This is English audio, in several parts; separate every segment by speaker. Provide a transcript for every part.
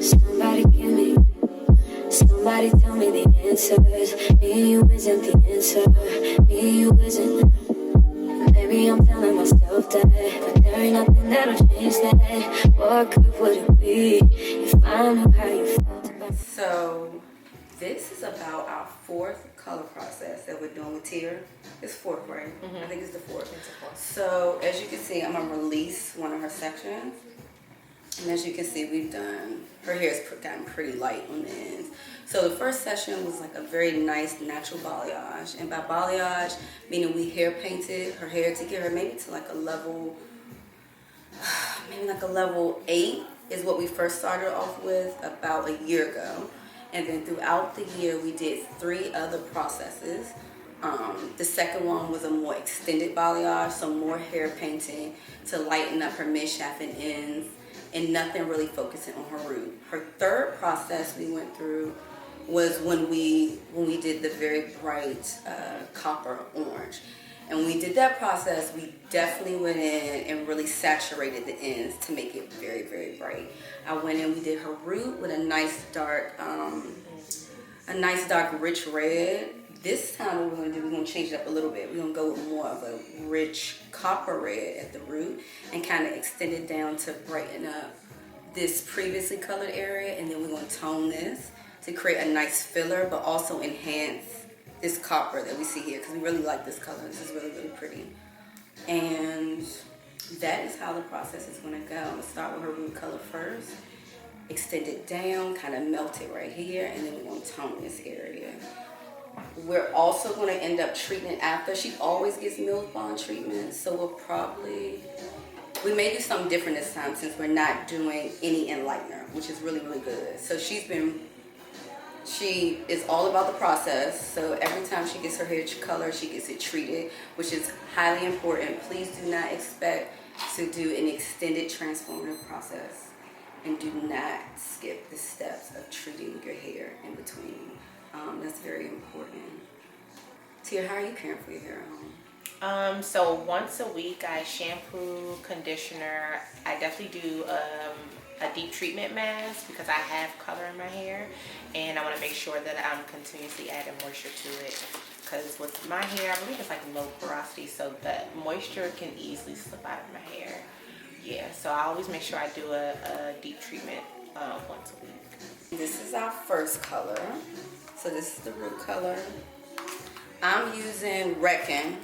Speaker 1: Somebody give me, somebody tell me the answers. Me and you isn't the answer. Me and you isn't. Maybe I'm telling myself that, but there ain't nothing that'll change that. What good would it be if I knew how you felt about?
Speaker 2: So this is about our fourth color process that we're doing with Tia. It's fourth, right? I think it's the fourth. So as you can see, I'm gonna release one of her sections. And as you can see, we've done, her hair's gotten pretty light on the ends. So the first session was like a very nice natural balayage. And by balayage, meaning we hair painted her hair to get her maybe to like a level, maybe like a level 8 is what we first started off with about a year ago. And then throughout the year, we did 3 other processes. The second one was a more extended balayage, so more hair painting to lighten up her mid-shaft and ends, and nothing really focusing on her root. Her third process we went through was when we did the very bright copper orange. And when we did that process, we definitely went in and really saturated the ends to make it very, very bright. I went in, we did her root with a nice dark rich red. This time what we're going to do, we're going to change it up a little bit. We're going to go with more of a rich copper red at the root and kind of extend it down to brighten up this previously colored area. And then we're going to tone this to create a nice filler, but also enhance this copper that we see here, because we really like this color. This is really, really pretty. And that is how the process is going to go. I'm going to start with her root color first, extend it down, kind of melt it right here, and then we're going to tone this area. We're also going to end up treating it after. She always gets Mills Bond treatment, so we may do something different this time since we're not doing any enlightener, which is really, really good. So she is all about the process. So every time she gets her hair color, she gets it treated, which is highly important. Please do not expect to do an extended transformative process, and do not skip the steps of treating your hair in between. That's very important. Tia, how are you caring for your hair at home?
Speaker 3: So once a week I shampoo, conditioner. I definitely do a deep treatment mask because I have color in my hair, and I want to make sure that I'm continuously adding moisture to it, because with my hair, I believe it's like low porosity, so that moisture can easily slip out of my hair. Yeah, so I always make sure I do a deep treatment once a week.
Speaker 2: This is our first color. So this is the root color. I'm using Reckon.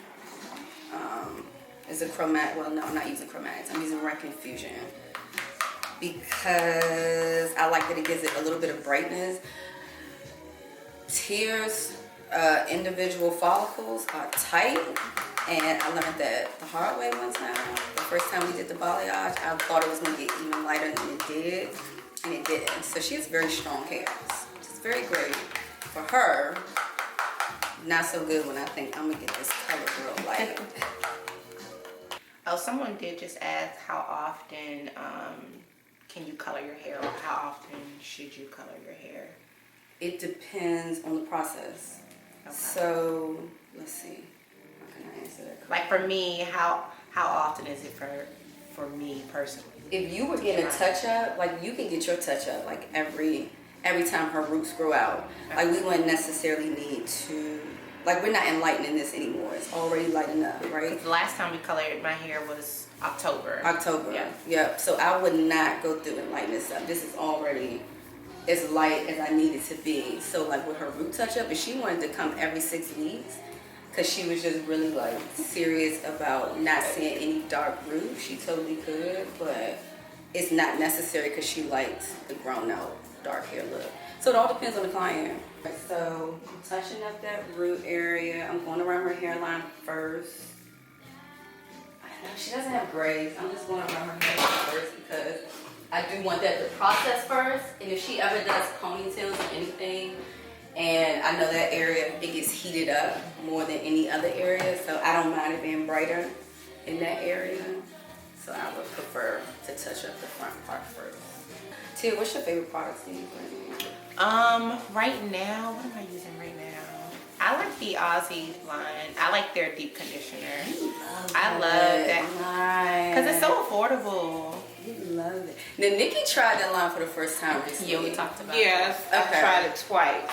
Speaker 2: It's a chromatic. Well, no, I'm not using chromatics. I'm using Reckon Fusion because I like that it gives it a little bit of brightness. Tia's individual follicles are tight, and I learned that the hard way one time. The first time we did the balayage, I thought it was going to get even lighter than it did, and it didn't. So she has very strong hairs. It's very great. For her, not so good when I think I'm going to get this color real light.
Speaker 3: Oh, someone did just ask how often can you color your hair, or how often should you color your hair?
Speaker 2: It depends on the process. Okay. So, let's see. How can I answer that?
Speaker 3: Like for me, how often is it for me personally?
Speaker 2: If you were getting a touch-up, like you can get your touch-up like every time her roots grow out. Like we wouldn't necessarily need to, like we're not enlightening this anymore. It's already lighting up, right?
Speaker 3: The last time we colored my hair was October.
Speaker 2: Yeah. Yep. So I would not go through and lighten this up. This is already as light as I need it to be. So like with her root touch-up, if she wanted to come every 6 weeks, because she was just really like serious about not seeing any dark roots, she totally could, but it's not necessary because she likes the grown out dark hair look. So it all depends on the client. So I'm touching up that root area. I'm going around her hairline first. I know she doesn't have braids. I'm just going around her hairline first because I do want that to process first. And if she ever does ponytails or anything, and I know that area, it gets heated up more than any other area, so I don't mind it being brighter in that area. So I would prefer to touch up the front part first. Tia, what's your favorite products to use right now?
Speaker 3: Right now, what am I using right now? I like the Aussie line. I like their deep conditioner. I love that because it's so affordable.
Speaker 2: You love it. Now, Nikki tried that line for the first time recently.
Speaker 3: Yeah, we talked about
Speaker 4: Yes,
Speaker 3: that.
Speaker 4: I tried it twice.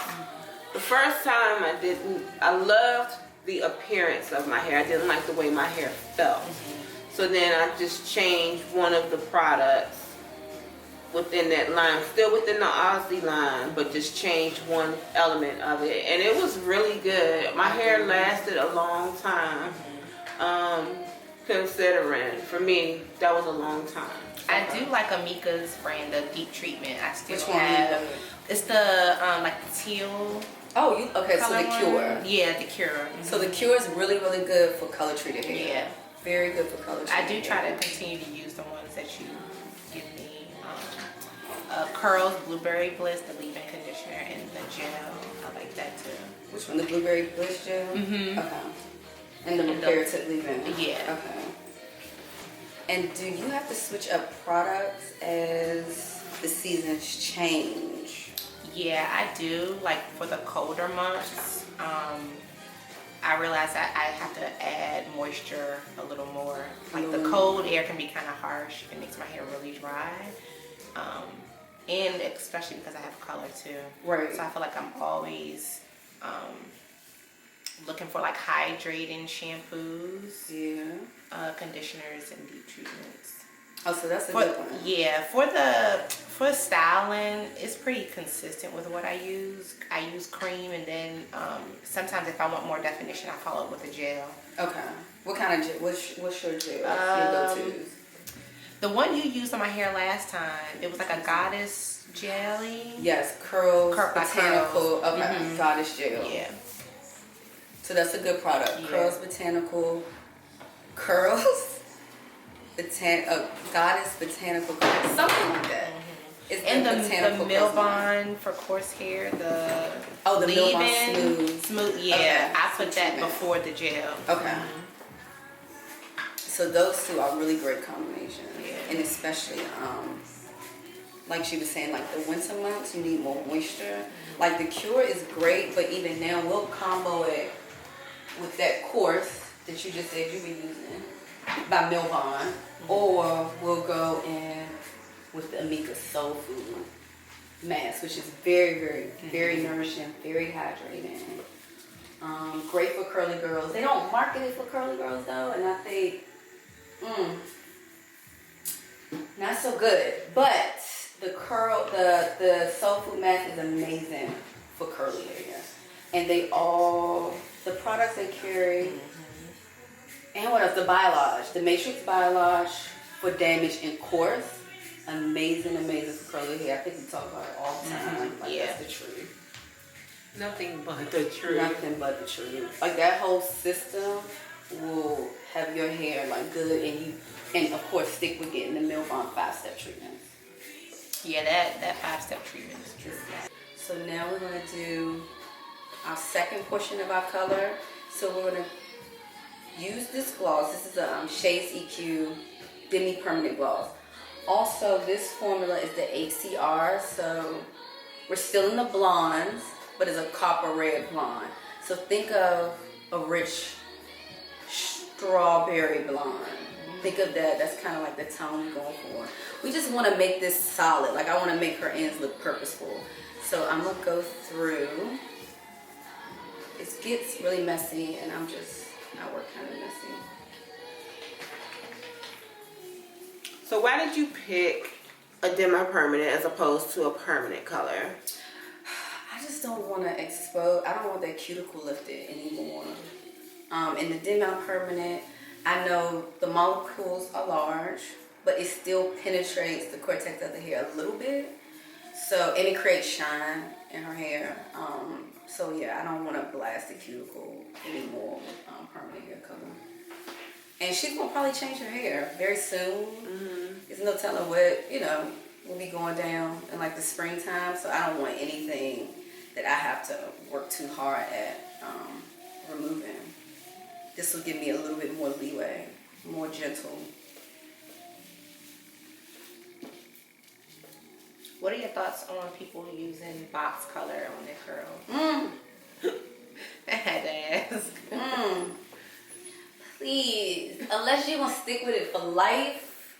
Speaker 4: The first time I didn't, I loved the appearance of my hair. I didn't like the way my hair felt. So then I just changed one of the products within that line, still within the Aussie line, but just changed one element of it. And it was really good. My hair lasted a long time. Considering, for me, that was a long time.
Speaker 3: I do like Amika's brand, the deep treatment. I still
Speaker 2: Which one
Speaker 3: have.
Speaker 2: do you love?
Speaker 3: It's the like the teal.
Speaker 2: Oh, you okay? So
Speaker 3: color
Speaker 2: the
Speaker 3: one.
Speaker 2: Cure.
Speaker 3: Yeah, the Cure.
Speaker 2: So the Cure is really, really good for color treated hair.
Speaker 3: Yeah.
Speaker 2: Very good for color treated
Speaker 3: I do
Speaker 2: hair.
Speaker 3: try to continue to use the ones that you give me. Curls, Blueberry Bliss, the leave-in conditioner, and the gel. I like that too.
Speaker 2: Which one? The Blueberry Bliss gel?
Speaker 3: Mm-hmm.
Speaker 2: Okay. And the repair tip leave-in?
Speaker 3: Yeah.
Speaker 2: Okay. And do you have to switch up products as the seasons change?
Speaker 3: Yeah, I do. Like for the colder months, I realize that I have to add moisture a little more. Like the cold air can be kind of harsh. It makes my hair really dry. And especially because I have color too.
Speaker 2: Right.
Speaker 3: So I feel like I'm always looking for like hydrating shampoos,
Speaker 2: Yeah.
Speaker 3: conditioners, and deep treatments.
Speaker 2: Oh, so that's a good one.
Speaker 3: Yeah, for styling, it's pretty consistent with what I use. I use cream, and then sometimes if I want more definition, I follow up with a gel.
Speaker 2: Okay. What kind of gel? What's your gel? Your go-tos?
Speaker 3: The one you used on my hair last time, it was like a goddess jelly.
Speaker 2: Yes, Curls
Speaker 3: by
Speaker 2: Botanical.
Speaker 3: Curls.
Speaker 2: Okay, Goddess Gel.
Speaker 3: Yeah.
Speaker 2: So that's a good product.
Speaker 3: Yeah.
Speaker 2: Curls Botanical. Goddess Botanical, something like that. It's
Speaker 3: And the
Speaker 2: botanical
Speaker 3: Milbon for coarse hair, the
Speaker 2: the Milbon
Speaker 3: leave-in
Speaker 2: Smooth.
Speaker 3: yeah,
Speaker 2: Okay,
Speaker 3: I put
Speaker 2: what
Speaker 3: that
Speaker 2: you meant.
Speaker 3: before the gel.
Speaker 2: Okay. So those two are really great combinations.
Speaker 3: Yeah.
Speaker 2: And especially, like she was saying, like the winter months, you need more moisture. Like the Cure is great, but even now we'll combo it with that course that you just said you were using by Milbon, or we'll go in with the Amika Soul Food mask, which is very, very, very nourishing, very hydrating. Great for curly girls. They don't market it for curly girls though, and I think not so good. But the Soul Food mask is amazing for curly hair, and the products they carry. And what else? The Biolage. The Matrix Biolage for damage and coarse. Amazing for curly hair. I think we talk about it all the time. Like that's the truth.
Speaker 4: Nothing but the truth.
Speaker 2: Nothing but the truth. Like that whole system will have your hair like good, and of course stick with getting the Milbon 5-step treatment.
Speaker 3: Yeah, that 5-step treatment is true.
Speaker 2: So now we're gonna do our second portion of our color. So we're gonna use this gloss. This is a Shades EQ Demi-Permanent gloss. Also, this formula is the HCR, so we're still in the blondes, but it's a copper red blonde. So think of a rich strawberry blonde. Think of that. That's kind of like the tone we're going for. We just want to make this solid. Like I want to make her ends look purposeful. So I'm gonna go through. It gets really messy, and I work kind of messy.
Speaker 4: So why did you pick a Demi-Permanent as opposed to a permanent color?
Speaker 2: I just don't want to expose. I don't want that cuticle lifted anymore. In the Demi-Permanent, I know the molecules are large, but it still penetrates the cortex of the hair a little bit. So, and it creates shine in her hair. So yeah, I don't want to blast the cuticle anymore with permanent hair color. And she's gonna probably change her hair very soon. There's no telling what will be going down in like the springtime. So I don't want anything that I have to work too hard at removing. This will give me a little bit more leeway, more gentle.
Speaker 3: What are your thoughts on people using box color on their curls? had to ask.
Speaker 2: Please, unless you're gonna stick with it for life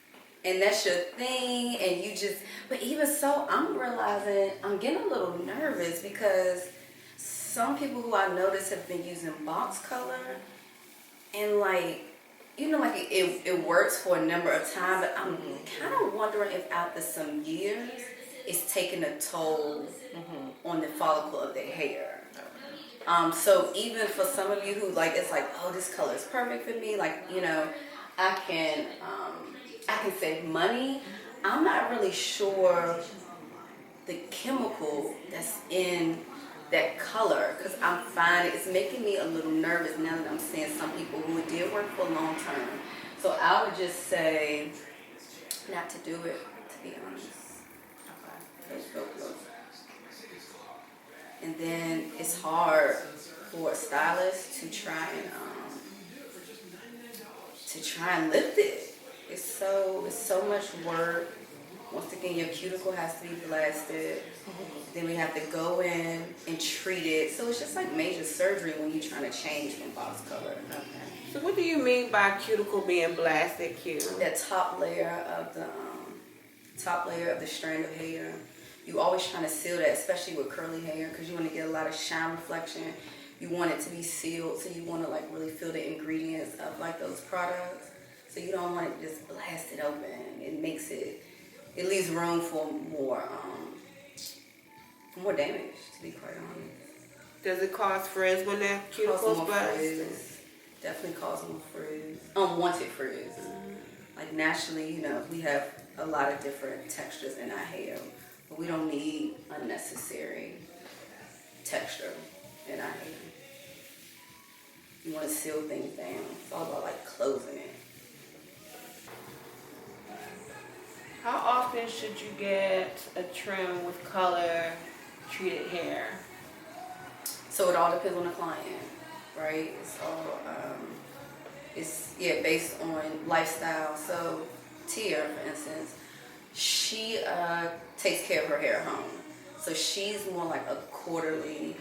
Speaker 2: and that's your thing and you just, but even so, I'm realizing I'm getting a little nervous because some people who I notice have been using box color and like, you know, like it works for a number of time, but I'm kind of wondering if after some years it's taking a toll on the follicle of their hair. So even for some of you who like, it's like, oh, this color is perfect for me. Like, you know, I can save money. I'm not really sure the chemical that's in that color because I'm finding it's making me a little nervous now that I'm seeing some people who it did work for long term. So I would just say not to do it, to be honest. Okay. And then it's hard for a stylist to try and lift it. It's so much work. Once again, your cuticle has to be blasted. Then we have to go in and treat it. So it's just like major surgery when you're trying to change from box color. Okay.
Speaker 4: So what do you mean by cuticle being blasted, Q?
Speaker 2: That top layer of the strand of hair. You always trying to seal that, especially with curly hair, because you want to get a lot of shine reflection. You want it to be sealed, so you want to like really feel the ingredients of like those products. So you don't want it just blasted open. It makes it leaves room for more damage, to be quite honest.
Speaker 4: Does it cause frizz when that cuticle's blasted?
Speaker 2: Definitely cause more frizz. Unwanted frizz. Like naturally, you know, we have a lot of different textures in our hair, but we don't need unnecessary texture in our hair. You want to seal things down. It's all about like closing it.
Speaker 4: How often should you get a trim with color treated hair?
Speaker 2: So it all depends on the client, right? It's all based on lifestyle. So Tia, for instance, she takes care of her hair at home. So she's more like a quarterly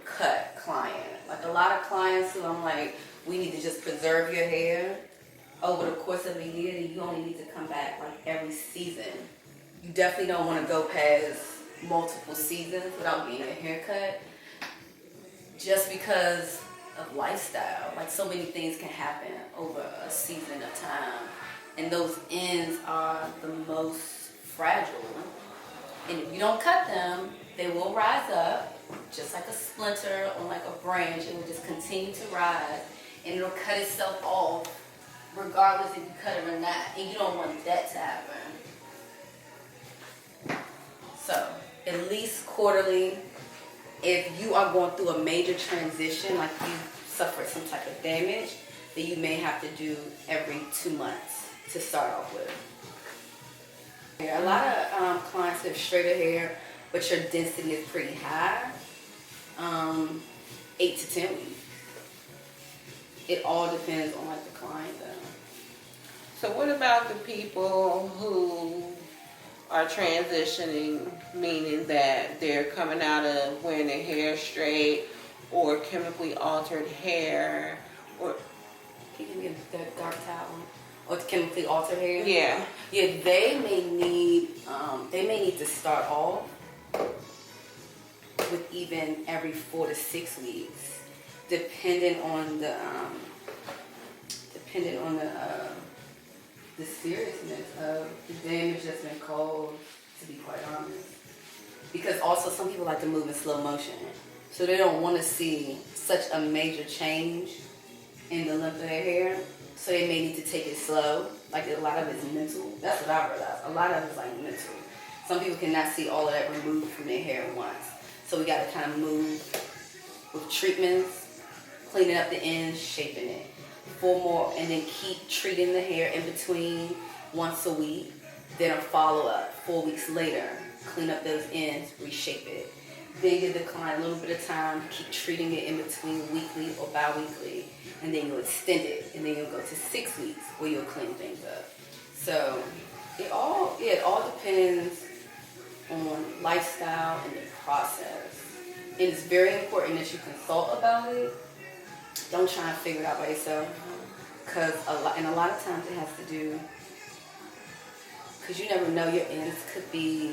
Speaker 2: cut client. Like a lot of clients who I'm like, we need to just preserve your hair over the course of a year, and you only need to come back like every season. You definitely don't want to go past multiple seasons without getting a haircut, just because of lifestyle. Like so many things can happen over a season of time, and those ends are the most fragile. And if you don't cut them, they will rise up, just like a splinter on like a branch. It will just continue to rise, and it'll cut itself off, regardless if you cut it or not. And you don't want that to happen. So, at least quarterly. If you are going through a major transition, like you suffered some type of damage, then you may have to do every 2 months to start off with. A lot of clients have straighter hair, but your density is pretty high. 8 to 10 weeks. It all depends on like the client though.
Speaker 4: So what about the people who are transitioning, meaning that they're coming out of wearing their hair straight or chemically altered hair, or
Speaker 2: Can you give that dark towel or chemically altered hair?
Speaker 4: yeah,
Speaker 2: they may need to start off with even every 4 to 6 weeks, depending on the seriousness of the damage that's been caused, to be quite honest. Because also some people like to move in slow motion, so they don't want to see such a major change in the length of their hair, so they may need to take it slow. Like a lot of it's mental. That's what I realized. A lot of it's like mental. Some people cannot see all of that removed from their hair at once, so we got to kind of move with treatments, cleaning up the ends, shaping it. 4 more, and then keep treating the hair in between once a week. Then a follow-up 4 weeks later, clean up those ends, reshape it. Then give the client a little bit of time, keep treating it in between weekly or bi-weekly, and then you'll extend it, and then you'll go to 6 weeks where you'll clean things up. So it all depends on lifestyle and the process. it's very important that you consult about it. Don't try and figure it out by yourself, because a lot of times it has to do, because you never know, your ends could be,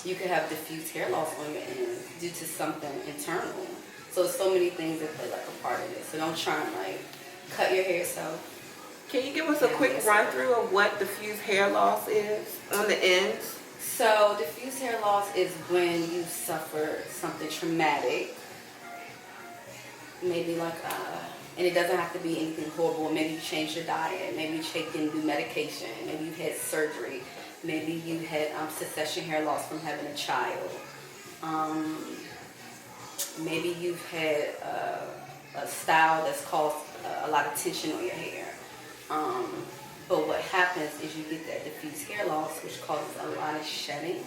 Speaker 2: you could have diffuse hair loss on your ends due to something internal. So there's so many things that play like a part of it. So don't try and like cut your hair yourself.
Speaker 4: Can you give us a quick run through of what diffuse hair loss is on the ends?
Speaker 2: So diffuse hair loss is when you suffer something traumatic, maybe like and it doesn't have to be anything horrible. Maybe you changed your diet, maybe you've taken new medication, maybe you've had surgery, maybe you had succession hair loss from having a child, maybe you've had a style that's caused a lot of tension on your hair. But what happens is you get that diffuse hair loss, which causes a lot of shedding,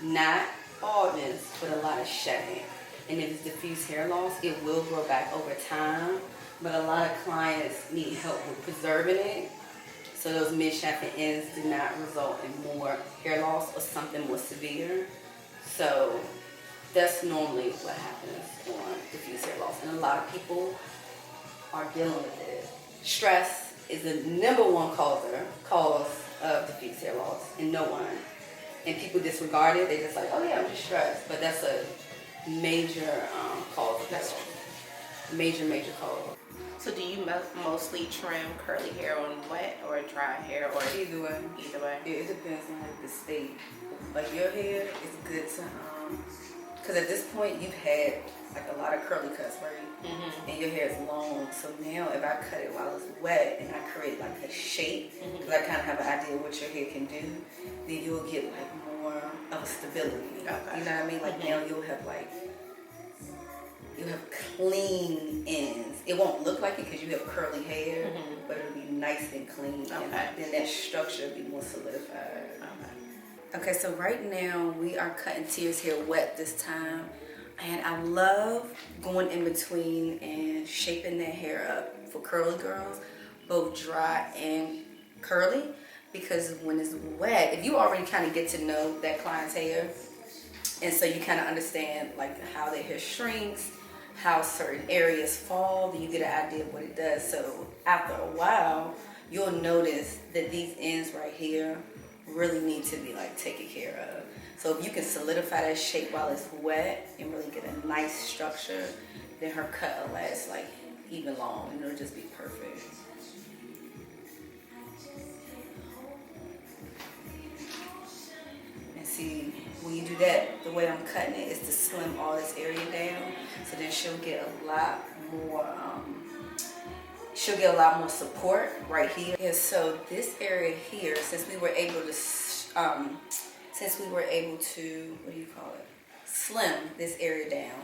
Speaker 2: not baldness, but a lot of shedding. And if it's diffuse hair loss, it will grow back over time, but a lot of clients need help with preserving it, so those mid-shaft and ends do not result in more hair loss or something more severe. So that's normally what happens on diffuse hair loss, and a lot of people are dealing with it. Stress is the #1 cause of diffuse hair loss, and people disregard it. They just like, oh yeah, I'm just stressed, but that's a major cause of hair loss. Major cause.
Speaker 3: So do you mostly trim curly hair on wet or dry hair, or
Speaker 2: Either way.
Speaker 3: Either way.
Speaker 2: It depends on like the state. Like your hair is good to because at this point you've had like a lot of curly cuts, right? Mm-hmm. And your hair is long. So now if I cut it while it's wet and I create like a shape, because I kind of have an idea of what your hair can do, then you'll get like more of a stability. Okay. You know what I mean? Like now you'll have clean ends. It won't look like it because you have curly hair, but it'll be nice and clean. Okay. And then that structure will be more solidified. Okay, so right now we are cutting Tia's hair wet this time. And I love going in between and shaping that hair up for curly girls, both dry and curly. Because when it's wet, if you already kind of get to know that client's hair, and so you kind of understand like how their hair shrinks, how certain areas fall, then you get an idea of what it does. So after a while, you'll notice that these ends right here really need to be like taken care of. So if you can solidify that shape while it's wet and really get a nice structure, then her cut will last like even long, and it'll just be perfect. And see, when you do that, the way I'm cutting it is to slim all this area down, so then she'll get a lot more support right here. Yeah, so this area here, since we were able to what do you call it, slim this area down,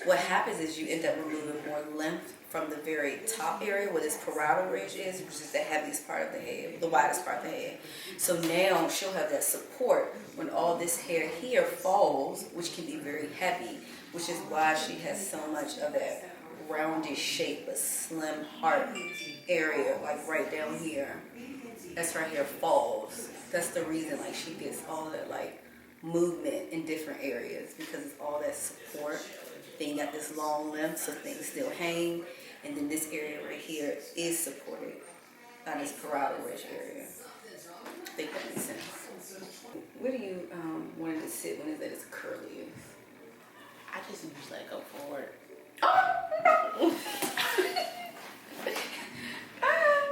Speaker 2: what happens is you end up removing more length from the very top area where this parietal ridge is, which is the heaviest part of the head, the widest part of the head. So now she'll have that support when all this hair here falls, which can be very heavy, which is why she has so much of that rounded shape, a slim heart area, like right down here. That's right here falls. That's the reason like she gets all that like movement in different areas, because it's all that support. Then you got this long length, so things still hang, and then this area right here is supported by this parietal ridge area. I think that makes sense. Where do you want it to sit when it's at its curliest?
Speaker 3: I just usually let it go forward.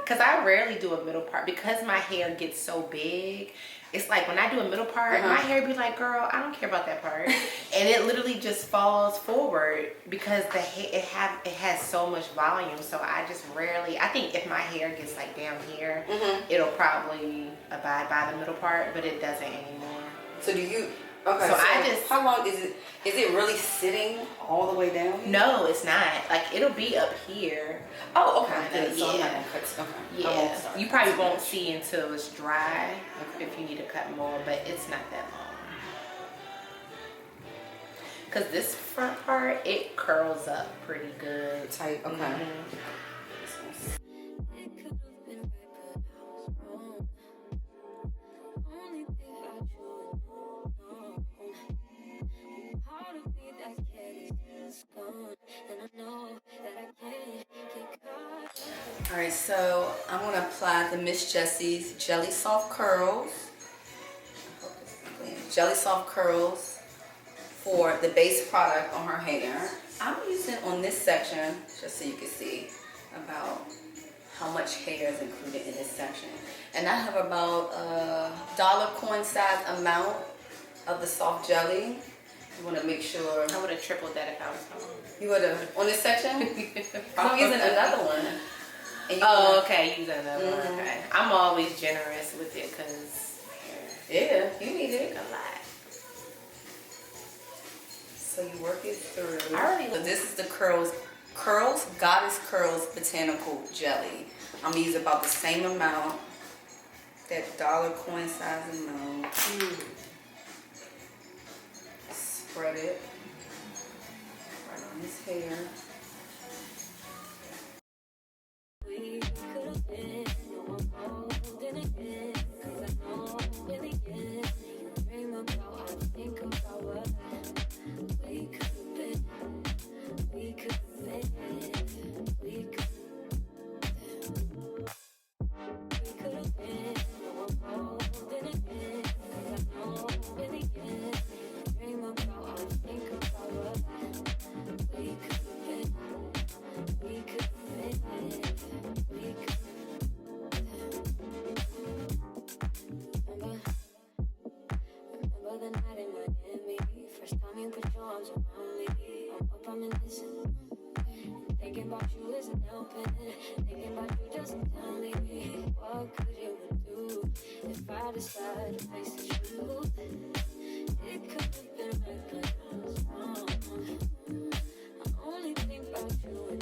Speaker 3: Because I rarely do a middle part because my hair gets so big. It's like when I do a middle part, my hair be like, girl, I don't care about that part. And it literally just falls forward because the hair, it has so much volume. So I just rarely, I think if my hair gets like down here, it'll probably abide by the middle part, but it doesn't anymore.
Speaker 2: So do you, okay, so I just, how long is it really sitting all the way down?
Speaker 3: No, it's not. Like it'll be up here.
Speaker 2: Oh, okay.
Speaker 3: Kinda,
Speaker 2: So
Speaker 3: yeah. Yeah. You probably won't see until it's dry if you need to cut more, but it's not that long. Because this front part, it curls up pretty good.
Speaker 2: Tight, okay. All right, so I'm gonna apply the Miss Jessie's Jelly Soft Curls. Jelly Soft Curls for the base product on her hair. I'm using on this section, just so you can see about how much hair is included in this section. And I have about a dollar coin size amount of the soft jelly. You want to make sure.
Speaker 3: I would have tripled that if I was home.
Speaker 2: You would have on this section. I'm using another one. And you
Speaker 3: Oh,
Speaker 2: wanna-
Speaker 3: okay, use another one. Okay. I'm always generous with it because
Speaker 2: Yeah, you need it.
Speaker 3: a lot.
Speaker 2: So you work it through.
Speaker 3: I already-
Speaker 2: So this is the Curls Goddess Curls Botanical Jelly. I'm gonna use about the same amount, that dollar coin size amount. Spread it right on his hair.
Speaker 1: We could have been, no, I'm holding again, 'cause I know really get. You dream about, I think about what we could have been, we could have been, we could have been, no, I'm holding again, 'cause I know really get. You dream about, I think about what we could have been, we could have been. Remember the night in Miami, first time you put your arms around me. I'm up, I'm innocent. And thinking about you isn't helping. Thinking about you doesn't tell me what could you do if I decide to face the truth. It could have been right, but I was wrong. I only think about you and